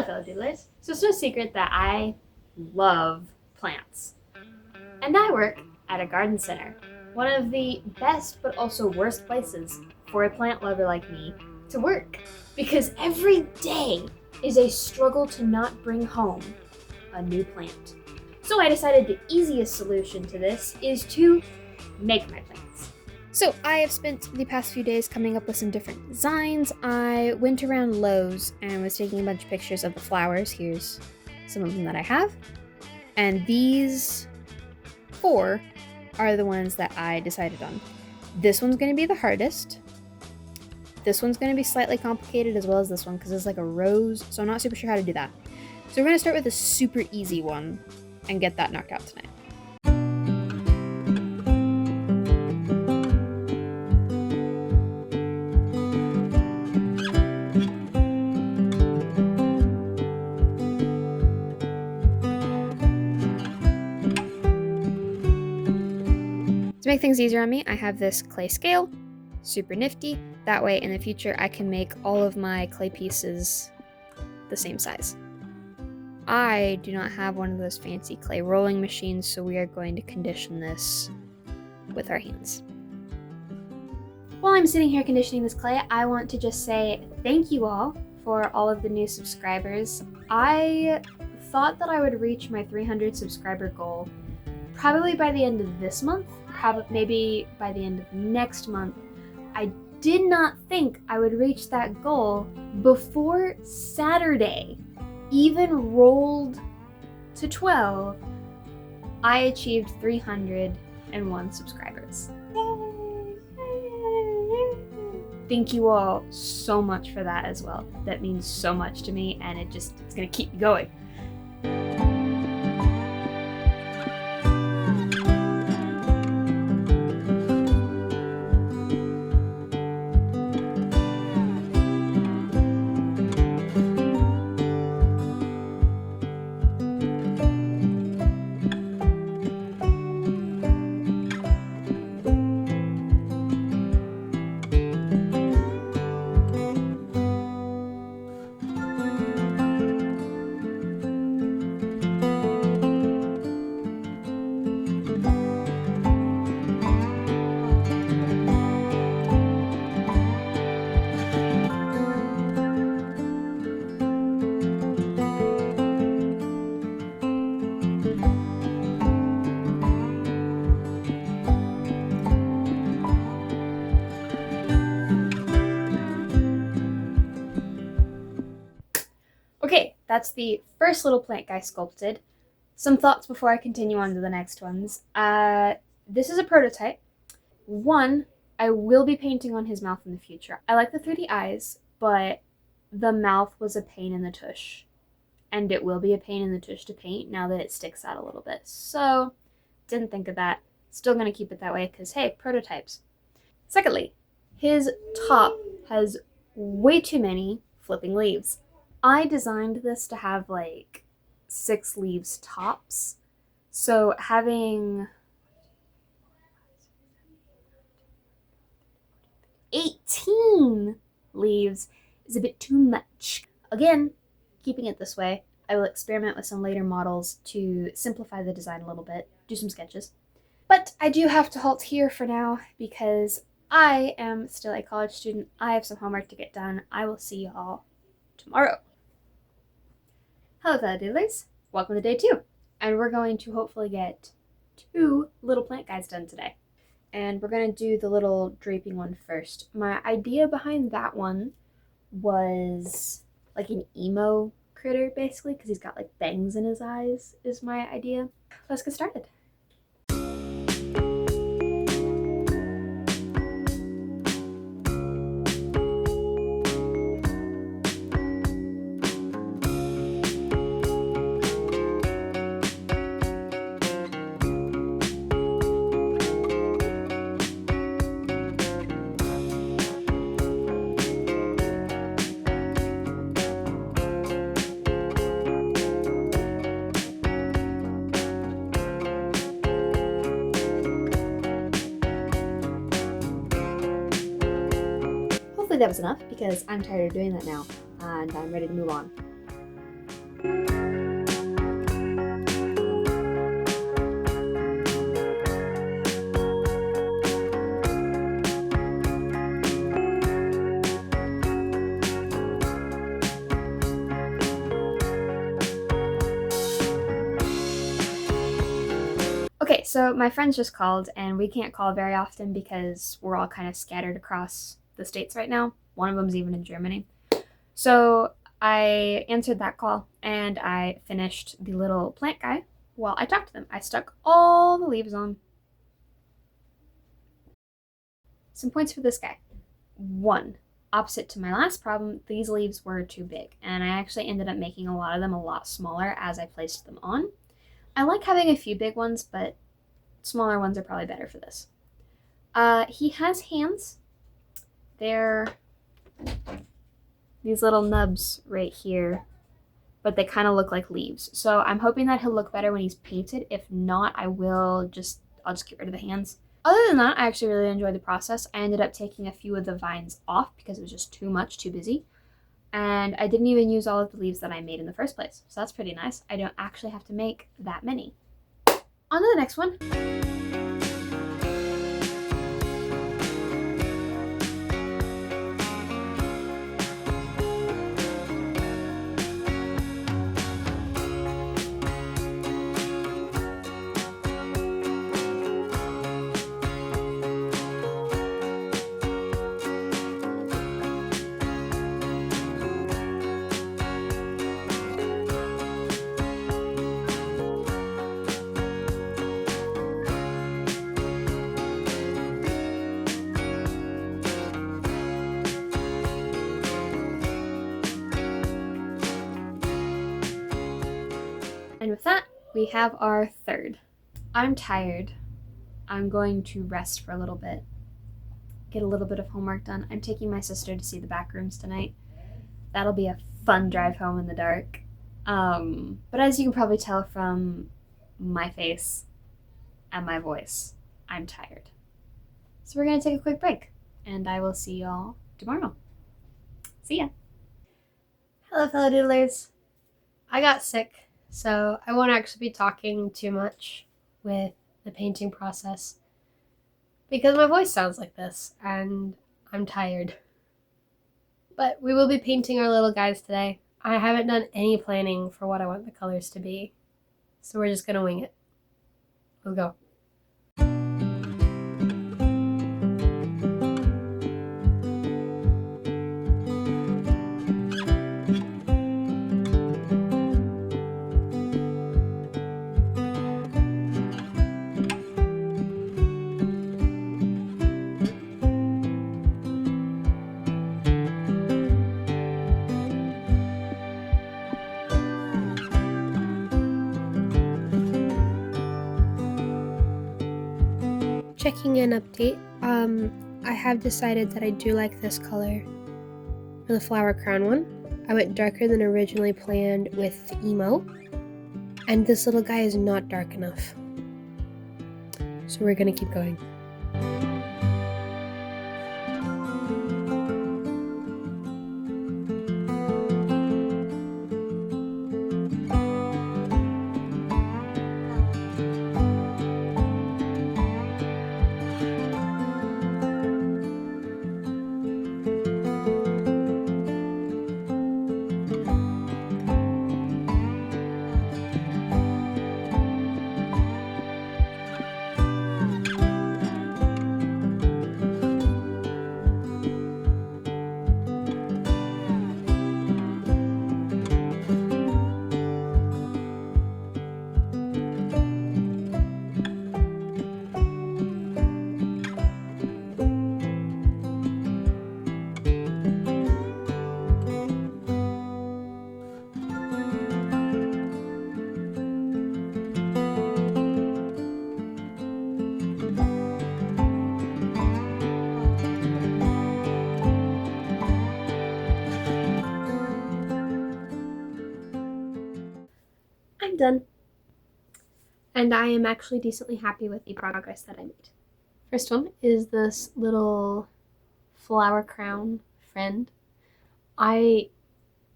Hello, fellow doodlers. So it's no secret that I love plants. And I work at a garden center, one of the best but also worst places for a plant lover like me to work. Because every day is a struggle to not bring home a new plant. So I decided the easiest solution to this is to make my plants. So I have spent the past few days coming up with some different designs. I went around Lowe's and was taking a bunch of pictures of the flowers. Here's some of them that I have. And these 4 are the ones that I decided on. This one's going to be the hardest. This one's going to be slightly complicated as well as this one because it's like a rose, so I'm not super sure how to do that. So we're going to start with a super easy one and get that knocked out tonight. To make things easier on me, I have this clay scale, super nifty. That way in the future I can make all of my clay pieces the same size. I do not have one of those fancy clay rolling machines, so we are going to condition this with our hands. While I'm sitting here conditioning this clay, I want to just say thank you all for all of the new subscribers. I thought that I would reach my 300 subscriber goal probably by the end of this month, maybe by the end of next month. I did not think I would reach that goal before Saturday even rolled to 12. I achieved 301 subscribers. Yay! Thank you all so much for that as well. That means so much to me, and it's gonna keep me going. Okay, that's the first little plant guy sculpted. Some thoughts before I continue on to the next ones. This is a prototype. One, I will be painting on his mouth in the future. I like the 3D eyes, but the mouth was a pain in the tush. And it will be a pain in the tush to paint now that it sticks out a little bit. So, didn't think of that. Still gonna keep it that way because, hey, prototypes. Secondly, his top has way too many flipping leaves. I designed this to have like 6 leaves tops. So having 18 leaves is a bit too much. Again, keeping it this way, I will experiment with some later models to simplify the design a little bit, do some sketches. But I do have to halt here for now because I am still a college student. I have some homework to get done. I will see y'all tomorrow. Hello fellow doodlers, welcome to day 2. And we're going to hopefully get 2 little plant guys done today. And we're going to do the little draping one first. My idea behind that one was like an emo critter basically, because he's got like bangs in his eyes is my idea. Let's get started. Hopefully that was enough because I'm tired of doing that now and I'm ready to move on. Okay, so my friends just called, and we can't call very often because we're all kind of scattered across the states right now. One of them's even in Germany. So I answered that call, and I finished the little plant guy while I talked to them. I stuck all the leaves on. Some points for this guy. 1. Opposite to my last problem, these leaves were too big, and I actually ended up making a lot of them a lot smaller as I placed them on. I like having a few big ones, but smaller ones are probably better for this. He has hands. They're these little nubs right here, but they kind of look like leaves. So I'm hoping that he'll look better when he's painted. If not, I'll just get rid of the hands. Other than that, I actually really enjoyed the process. I ended up taking a few of the vines off because it was just too much, too busy. And I didn't even use all of the leaves that I made in the first place. So that's pretty nice. I don't actually have to make that many. On to the next one. And with that, we have our third. I'm tired. I'm going to rest for a little bit, get a little bit of homework done. I'm taking my sister to see the back rooms tonight. That'll be a fun drive home in the dark. But as you can probably tell from my face and my voice, I'm tired. So we're going to take a quick break, and I will see y'all tomorrow. See ya. Hello, fellow doodlers. I got sick, so I won't actually be talking too much with the painting process because my voice sounds like this and I'm tired. But we will be painting our little guys today. I haven't done any planning for what I want the colors to be, so we're just gonna wing it. Let's go. Checking an update. I have decided that I do like this color for the flower crown one. I went darker than originally planned with emo, and this little guy is not dark enough. So we're gonna keep going. I'm done. And I am actually decently happy with the progress that I made. First one is this little flower crown friend. I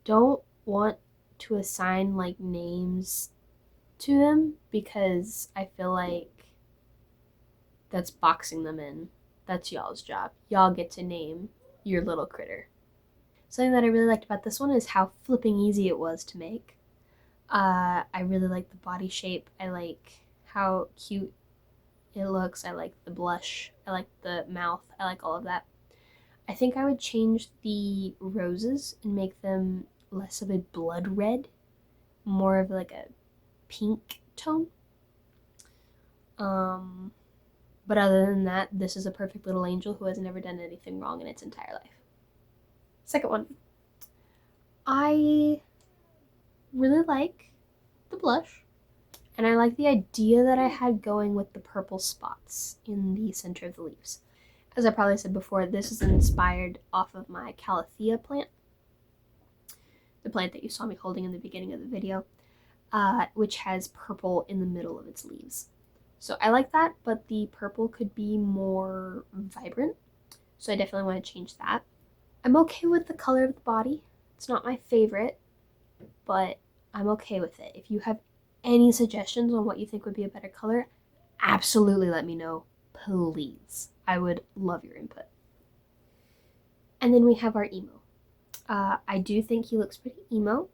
don't want to assign like names to them because I feel like that's boxing them in. That's y'all's job. Y'all get to name your little critter. Something that I really liked about this one is how flipping easy it was to make. I really like the body shape. I like how cute it looks. I like the blush. I like the mouth. I like all of that. I think I would change the roses and make them less of a blood red, more of like a pink tone. But other than that, this is a perfect little angel who has never done anything wrong in its entire life. Second one. I really like the blush, and I like the idea that I had going with the purple spots in the center of the leaves. As I probably said before, this is inspired off of my calathea plant, the plant that you saw me holding in the beginning of the video, which has purple in the middle of its leaves. So I like that, but the purple could be more vibrant, so I definitely want to change that. I'm okay with the color of the body. It's not my favorite, but I'm okay with it. If you have any suggestions on what you think would be a better color, absolutely let me know, please. I would love your input. And then we have our emo. I do think he looks pretty emo.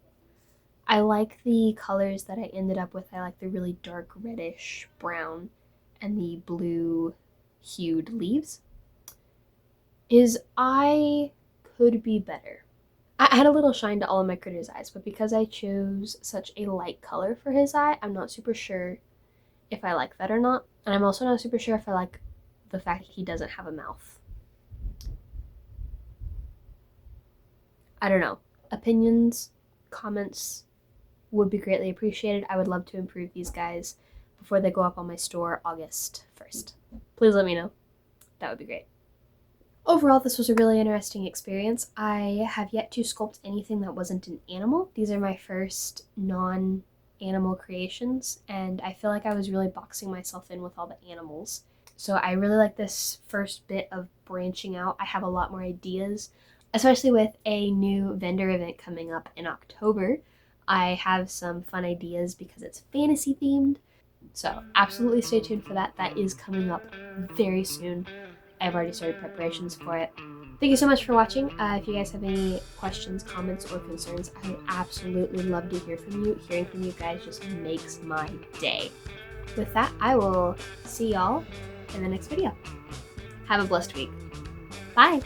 I like the colors that I ended up with. I like the really dark reddish brown and the blue hued leaves. His eye could be better. I had a little shine to all of my critters' eyes, but because I chose such a light color for his eye, I'm not super sure if I like that or not. And I'm also not super sure if I like the fact that he doesn't have a mouth. I don't know. Opinions, comments would be greatly appreciated. I would love to improve these guys before they go up on my store August 1st. Please let me know. That would be great. Overall, this was a really interesting experience. I have yet to sculpt anything that wasn't an animal. These are my first non-animal creations, and I feel like I was really boxing myself in with all the animals. So I really like this first bit of branching out. I have a lot more ideas, especially with a new vendor event coming up in October. I have some fun ideas because it's fantasy themed. So absolutely stay tuned for that. That is coming up very soon. I've already started preparations for it. Thank you so much for watching. If you guys have any questions, comments, or concerns, I would absolutely love to hear from you. Hearing from you guys just makes my day. With that, I will see y'all in the next video. Have a blessed week. Bye!